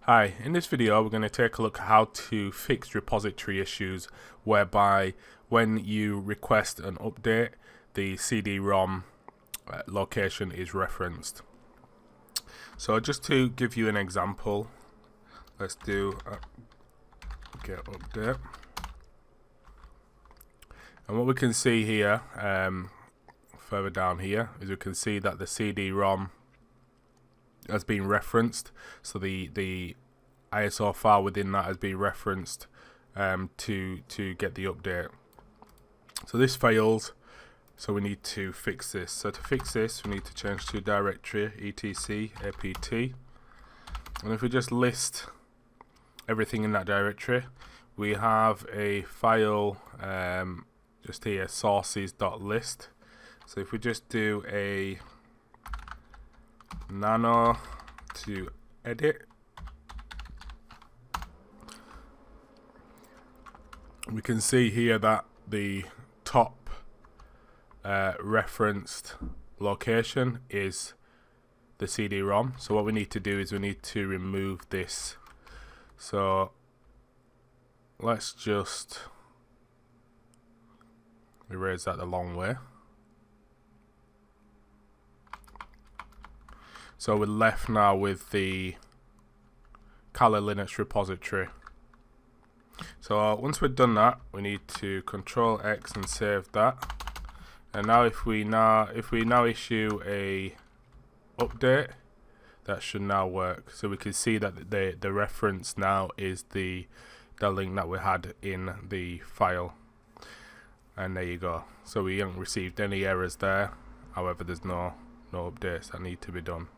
Hi, in this video we're going to take a look at how to fix repository issues whereby when you request an update the CD-ROM location is referenced. So just to give you an example, let's do a get update, and what we can see here further down here is we can see that the CD-ROM has been referenced, so the ISO file within that has been referenced to get the update. So this fails, so we need to fix this. So to fix this we need to change to directory etc apt, and if we just list everything in that directory, we have a file just here, sources.list. So if we just do a nano to edit, we can see here that the top referenced location is the CD-ROM. So what we need to do is we need to remove this. So let's just erase that the long way. So we're left now with the Kali Linux repository. So once we've done that, we need to Control X and save that. And now if we now issue a update, that should now work. So we can see that the reference now is the link that we had in the file. And there you go. So we haven't received any errors there. However, there's no updates that need to be done.